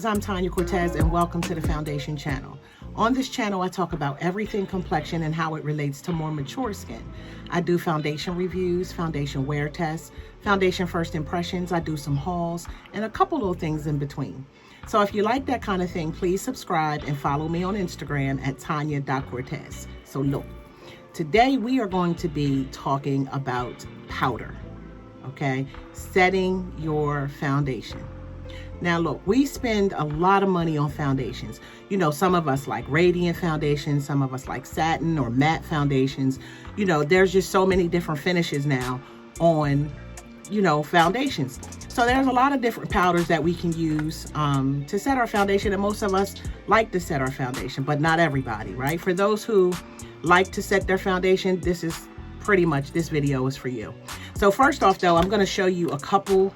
ladies, I'm Tanya Cortez and welcome to the Foundation channel. On this channel, I talk about everything complexion and how it relates to more mature skin. I do foundation reviews, foundation wear tests, foundation first impressions, I do some hauls, and a couple little things in between. So if you like that kind of thing, please subscribe and follow me on Instagram at Tanya.Cortez. So look, today we are going to be talking about powder, okay? Setting your foundation. Now look, we spend a lot of money on foundations. You know, some of us like radiant foundations, some of us like satin or matte foundations. You know, there's just so many different finishes now on, foundations. So there's a lot of different powders that we can use to set our foundation, and most of us like to set our foundation, but not everybody, right? For those who like to set their foundation, this video is for you. So first off though, I'm gonna show you a couple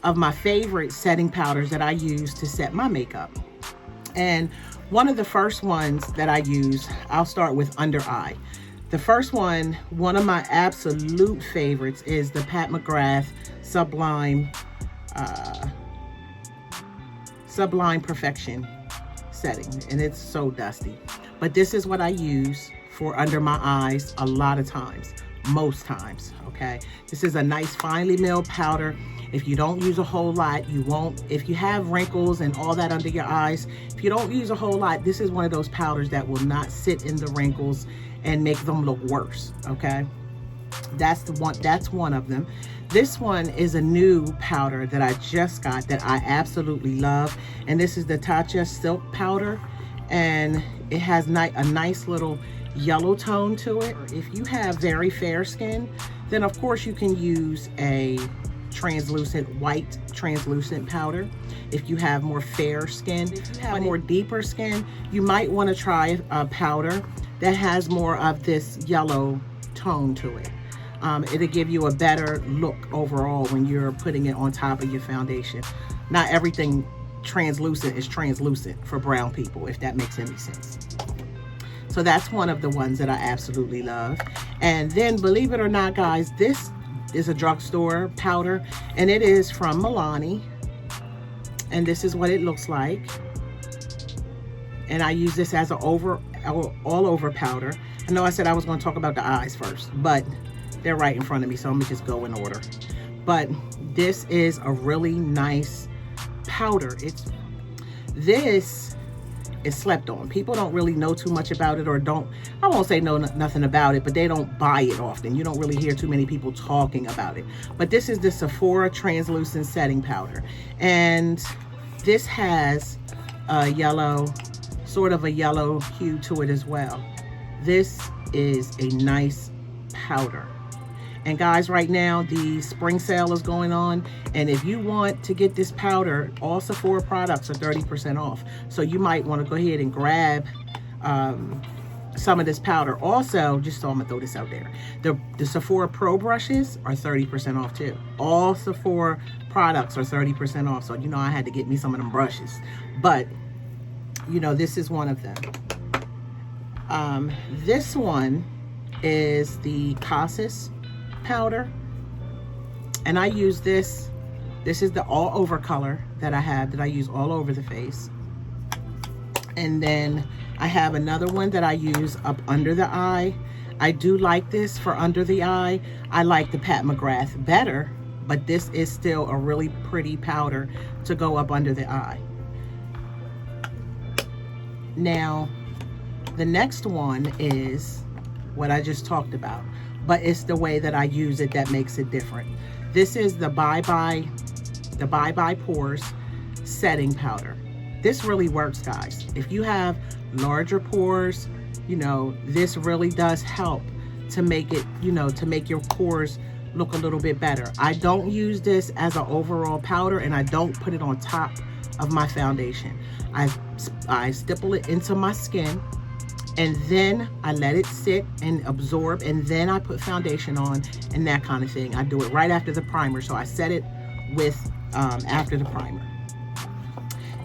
of my favorite setting powders that I use to set my makeup. And one of the first ones that I use, I'll start with under eye. The first one of my absolute favorites is the Pat McGrath Sublime Perfection setting, and it's so dusty. But this is what I use for under my eyes a lot of times, most times, okay? This is a nice finely milled powder. If you don't use a whole lot, you won't. If you have wrinkles and all that under your eyes, if you don't use a whole lot, this is one of those powders that will not sit in the wrinkles and make them look worse, okay? That's one of them. This one is a new powder that I just got that I absolutely love. And this is the Tatcha Silk Powder. And it has a nice little yellow tone to it. If you have very fair skin, then of course you can use a white translucent powder. If you have more fair skin, if you have more deeper skin, you might want to try a powder that has more of this yellow tone to it. It'll give you a better look overall when you're putting it on top of your foundation. Not everything translucent is translucent for brown people, if that makes any sense. So that's one of the ones that I absolutely love. And then, believe it or not, guys, this is a drugstore powder, and it is from Milani. And this is what it looks like. And I use this as an all over powder. I know I said I was going to talk about the eyes first, but they're right in front of me, so I'm gonna just go in order. But this is a really nice powder. This is slept on. People don't really know too much about it, or I won't say know nothing about it, but they don't buy it often. You don't really hear too many people talking about it. But this is the Sephora Translucent Setting Powder. And this has sort of a yellow hue to it as well. This is a nice powder. And guys, right now the spring sale is going on, and if you want to get this powder, all Sephora products are 30% off. So you might want to go ahead and grab some of this powder. Also, just so I'm gonna throw this out there, the Sephora Pro brushes are 30% off too. All Sephora products are 30% off. So I had to get me some of them brushes. But this is one of them. This one is the Cassis powder, and I use this is the all over color that I have, that I use all over the face. And then I have another one that I use up under the eye. I do like this for under the eye. I like the Pat McGrath better, but this is still a really pretty powder to go up under the eye. Now the next one is what I just talked about, but it's the way that I use it that makes it different. This is the Bye Bye Pores Setting Powder. This really works, guys. If you have larger pores, this really does help to make it, to make your pores look a little bit better. I don't use this as an overall powder, and I don't put it on top of my foundation. I stipple it into my skin, and then I let it sit and absorb, and then I put foundation on and that kind of thing. I do it right after the primer, so I set it with after the primer.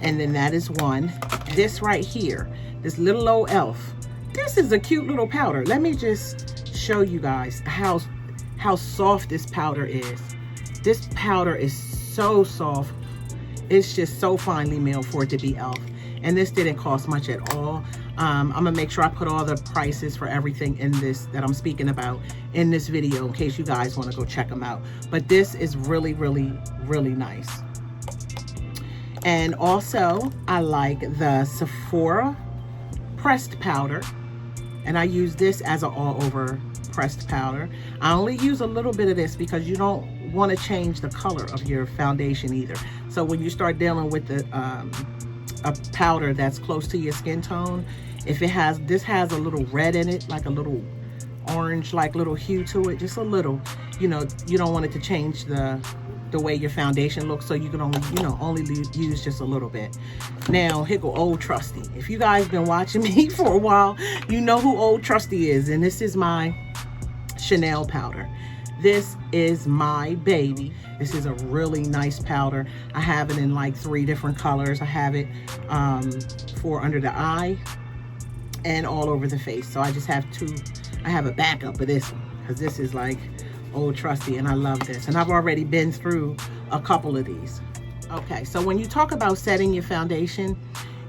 And then that is one. This right here, this little old elf, this is a cute little powder. Let me just show you guys how soft this powder is. This powder is so soft. It's just so finely milled for it to be e.l.f. And this didn't cost much at all. I'm gonna make sure I put all the prices for everything in this that I'm speaking about in this video in case you guys want to go check them out. But this is really, really, really nice. And also I like the Sephora pressed powder, and I use this as an all over pressed powder. I only use a little bit of this because you don't want to change the color of your foundation either. So when you start dealing with the a powder that's close to your skin tone, if it has, this has a little red in it, like a little orange, like little hue to it, just a little, you know, you don't want it to change the way your foundation looks, so you can only, you know, only use just a little bit. Now here go Old Trusty. If you guys been watching me for a while, you know who Old Trusty is, and this is my Chanel powder. This is my baby. This is a really nice powder. I have it in like 3 different colors. I have it for under the eye and all over the face. So I just have 2. I have a backup of this one because this is like Old Trusty, and I love this. And I've already been through a couple of these. Okay, so when you talk about setting your foundation,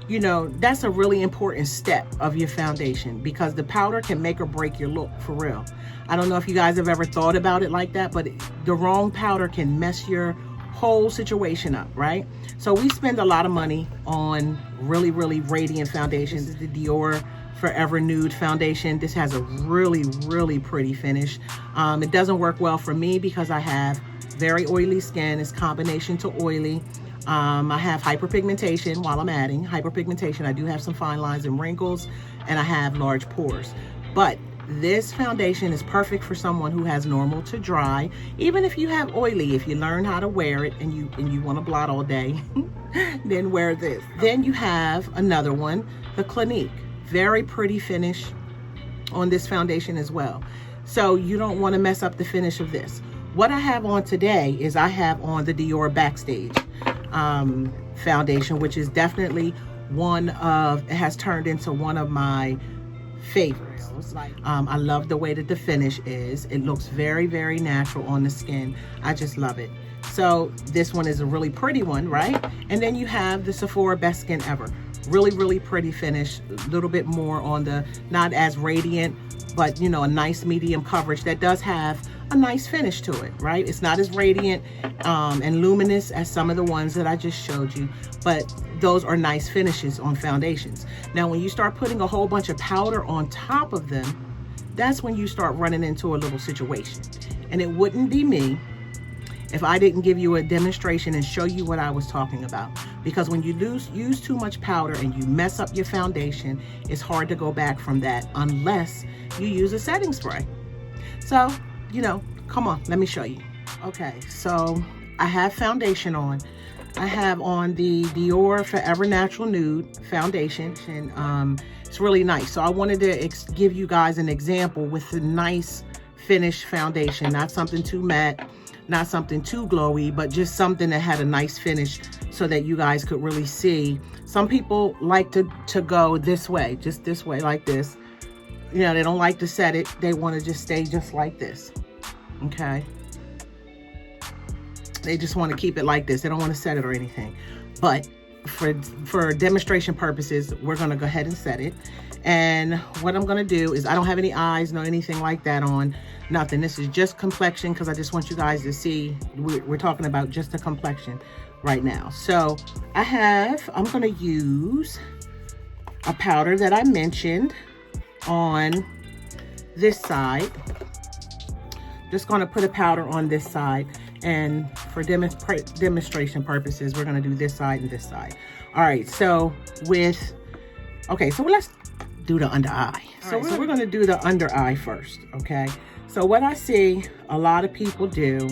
you know, that's a really important step of your foundation because the powder can make or break your look, for real. I don't know if you guys have ever thought about it like that, but the wrong powder can mess your whole situation up, right? So we spend a lot of money on really, really radiant foundations. This is the Dior Forever Nude foundation. This has a really, really pretty finish. It doesn't work well for me because I have very oily skin. It's combination to oily. I have hyperpigmentation. While I'm adding hyperpigmentation, I do have some fine lines and wrinkles, and I have large pores. But this foundation is perfect for someone who has normal to dry. Even if you have oily, if you learn how to wear it and you want to blot all day, then wear this. Then you have another one, the Clinique. Very pretty finish on this foundation as well. So you don't want to mess up the finish of this. What I have on today is I have on the Dior Backstage foundation, which is definitely one of, it has turned into one of my favorites. I love the way that the finish is. It looks very, very natural on the skin. I just love it. So this one is a really pretty one, right? And then you have the Sephora Best Skin Ever. Really, really pretty finish. A little bit more on the, not as radiant, but you know, a nice medium coverage that does have a nice finish to it, right? It's not as radiant and luminous as some of the ones that I just showed you, but those are nice finishes on foundations. Now, when you start putting a whole bunch of powder on top of them, that's when you start running into a little situation. And it wouldn't be me if I didn't give you a demonstration and show you what I was talking about. Because when you use too much powder and you mess up your foundation, it's hard to go back from that unless you use a setting spray. So, you know, come on, let me show you. Okay, so I have foundation on. I have on the Dior Forever Natural Nude foundation, and it's really nice. So I wanted to give you guys an example with a nice finish foundation, not something too matte, not something too glowy, but just something that had a nice finish so that you guys could really see. Some people like to go this way, just this way, like this. You know, they don't like to set it. They want to just stay just like this, okay? They just want to keep it like this. They don't want to set it or anything. But for demonstration purposes, we're going to go ahead and set it. And what I'm going to do is, I don't have any eyes, no anything like that on, nothing. This is just complexion because I just want you guys to see. We're talking about just the complexion right now. So I'm going to use a powder that I mentioned on this side. Just going to put a powder on this side, and for demonstration purposes, we're going to do this side and this side. All right, so so let's do the under eye. So we're going to do the under eye first, okay? So what I see a lot of people do,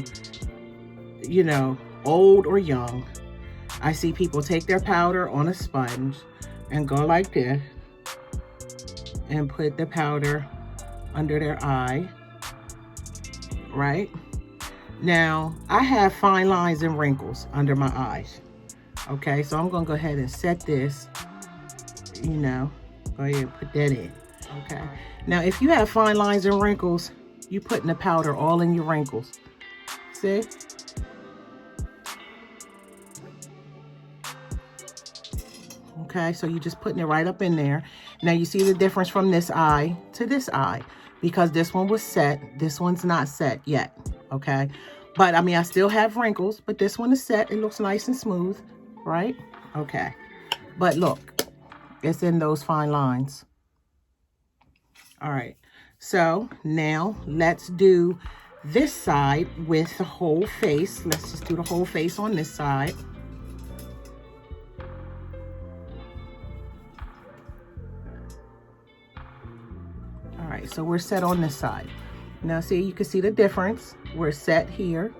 you know, old or young, I see people take their powder on a sponge and go like this and put the powder under their eye, right? Now, I have fine lines and wrinkles under my eyes, okay? So I'm gonna go ahead and set this, you know, go ahead and put that in, okay? Now, if you have fine lines and wrinkles, you putting the powder all in your wrinkles, see? Okay, so you're just putting it right up in there. Now you see the difference from this eye to this eye, because this one was set, this one's not set yet. Okay, but I mean, I still have wrinkles, but this one is set. It looks nice and smooth, right? Okay, but look, it's in those fine lines. All right, so now let's do this side with the whole face. Let's just do the whole face on this side. All right, so we're set on this side. Now see, you can see the difference. We're set here,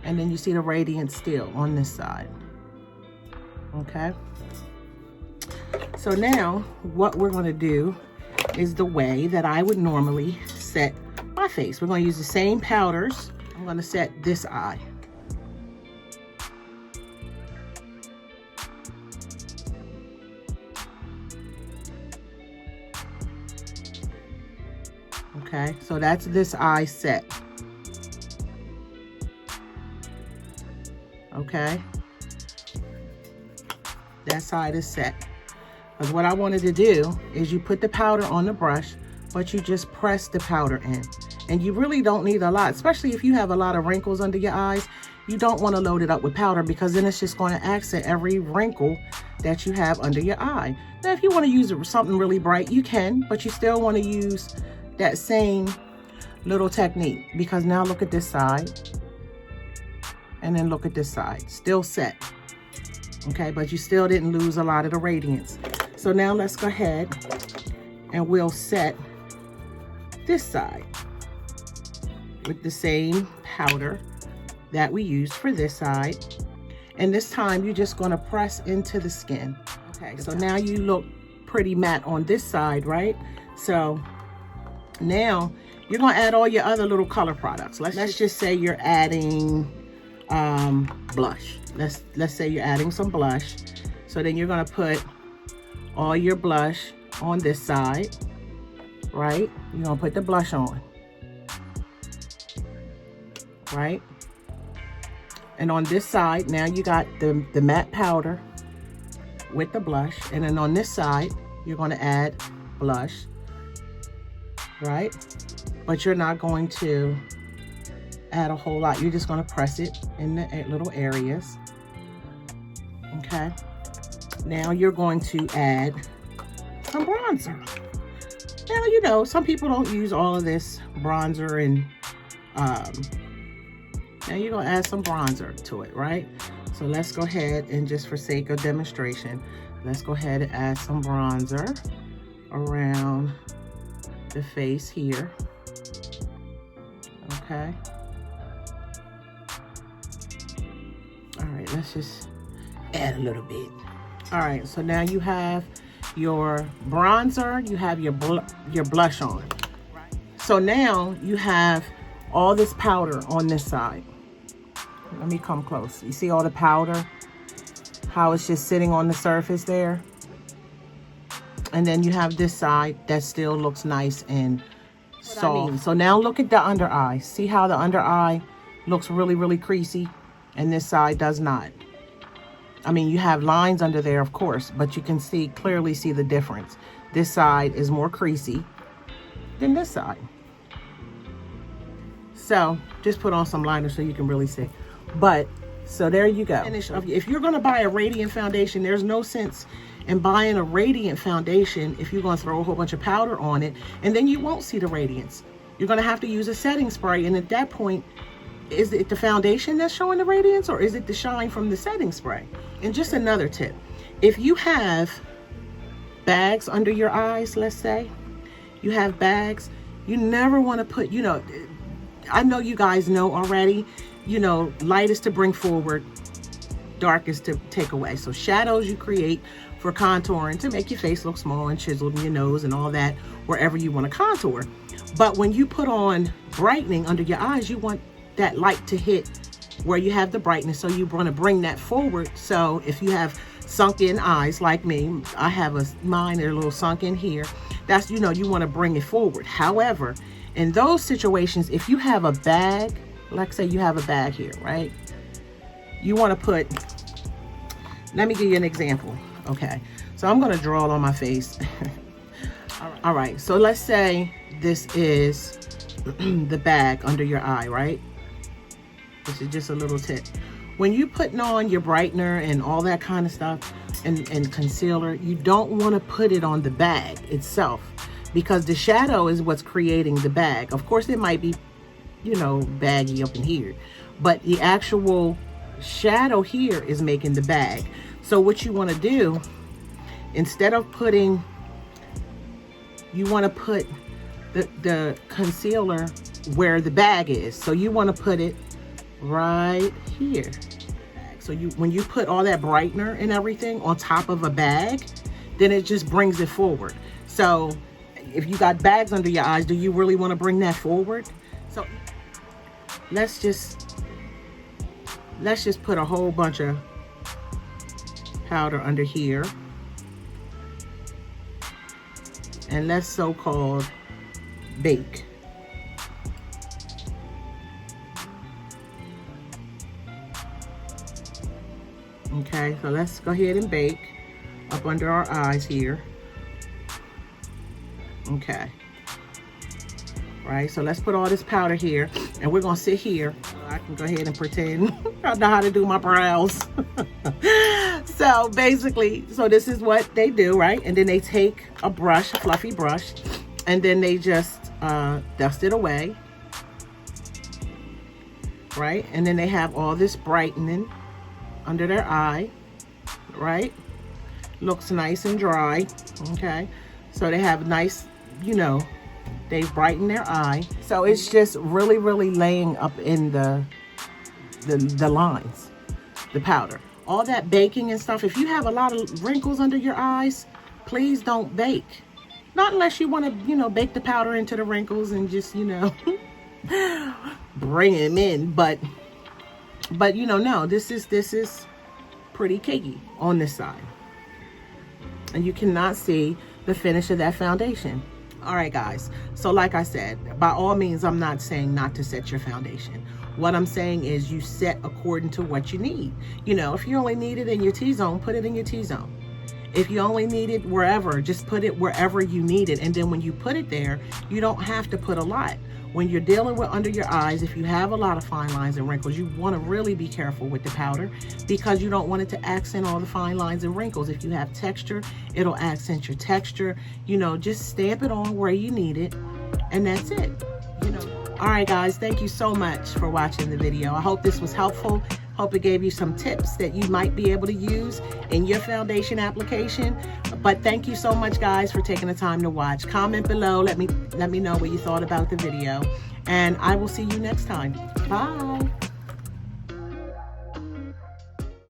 and then you see the radiance still on this side. Okay, so now what we're going to do is the way that I would normally set my face. We're going to use the same powders. I'm going to set this eye. Okay, so that's this eye set. Okay, that side is set. Because what I wanted to do is you put the powder on the brush, but you just press the powder in. And you really don't need a lot, especially if you have a lot of wrinkles under your eyes. You don't want to load it up with powder, because then it's just going to accent every wrinkle that you have under your eye. Now, if you want to use something really bright, you can, but you still want to use that same little technique, because now look at this side and then look at this side, still set. Okay, but you still didn't lose a lot of the radiance. So now let's go ahead and we'll set this side with the same powder that we used for this side. And this time you're just going to press into the skin. Okay, so now you look pretty matte on this side, right? So now you're going to add all your other little color products. Let's just say you're adding blush. Let's say you're adding some blush. So then you're going to put all your blush on this side, right? You're going to put the blush on, right? And on this side, now you got the matte powder with the blush. And then on this side, you're going to add blush, right? But you're not going to add a whole lot. You're just going to press it in the little areas. Okay. Now you're going to add some bronzer. Now, you know, some people don't use all of this bronzer, and now you're going to add some bronzer to it, right? So let's go ahead and, just for sake of demonstration, let's go ahead and add some bronzer around the face here. Okay. All right, let's just add a little bit. All right, so now you have your bronzer, you have your blush on. So now you have all this powder on this side. Let me come close. You see all the powder? How it's just sitting on the surface there? And then you have this side that still looks nice and soft. So now look at the under eye. See how the under eye looks really, really creasy, and this side does not. I mean, you have lines under there, of course, but you can clearly see the difference. This side is more creasy than this side. So just put on some liner so you can really see. But so there you go. If you're going to buy a radiant foundation, there's no sense in buying a radiant foundation if you're going to throw a whole bunch of powder on it, and then you won't see the radiance. You're going to have to use a setting spray, and at that point, is it the foundation that's showing the radiance, or is it the shine from the setting spray? And just another tip, if you have bags under your eyes, let's say you have bags, you never want to put, you know, I know you guys know already, you know, light is to bring forward, dark is to take away. So shadows you create for contouring to make your face look small and chiseled, in your nose and all that, wherever you want to contour. But when you put on brightening under your eyes, you want that light to hit where you have the brightness, so you want to bring that forward. So if you have sunken eyes like me, I have mine are a little sunken here, that's, you know, you want to bring it forward. However, in those situations, if you have a bag, like say you have a bag here, right, you want to put, let me give you an example. Okay, so I'm gonna draw it on my face. All right, so let's say this is the bag under your eye, right? This is just a little tip. When you're putting on your brightener and all that kind of stuff and concealer, you don't want to put it on the bag itself, because the shadow is what's creating the bag. Of course, it might be, you know, baggy up in here, but the actual shadow here is making the bag. So what you want to do, instead of putting, you want to put the concealer where the bag is. So you want to put it right here. So when you put all that brightener and everything on top of a bag, then it just brings it forward. So if you got bags under your eyes, do you really want to bring that forward? So let's just put a whole bunch of powder under here, and let's so-called bake. Okay, so let's go ahead and bake up under our eyes here. Okay. Right, so let's put all this powder here, and we're gonna sit here. I can go ahead and pretend I know how to do my brows. So basically, so this is what they do, right? And then they take a brush, a fluffy brush, and then they just dust it away, right? And then they have all this brightening under their eye, right? Looks nice and dry. Okay, so they have nice, you know, they brighten their eye. So it's just really laying up in the lines, the powder. All that baking and stuff, if you have a lot of wrinkles under your eyes, please don't bake. Not unless you want to, you know, bake the powder into the wrinkles and just, you know, bring them in. But you know, no, this is pretty cakey on this side. And you cannot see the finish of that foundation. All right, guys. So like I said, by all means, I'm not saying not to set your foundation. What I'm saying is you set according to what you need. You know, if you only need it in your T-zone, put it in your T-zone. If you only need it wherever, just put it wherever you need it. And then when you put it there, you don't have to put a lot. When you're dealing with under your eyes, if you have a lot of fine lines and wrinkles, you want to really be careful with the powder, because you don't want it to accent all the fine lines and wrinkles. If you have texture, it'll accent your texture. You know, just stamp it on where you need it, and that's it. You know. All right, guys, thank you so much for watching the video. I hope this was helpful. Hope it gave you some tips that you might be able to use in your foundation application. But thank you so much, guys, for taking the time to watch. Comment below. Let me know what you thought about the video. And I will see you next time. Bye.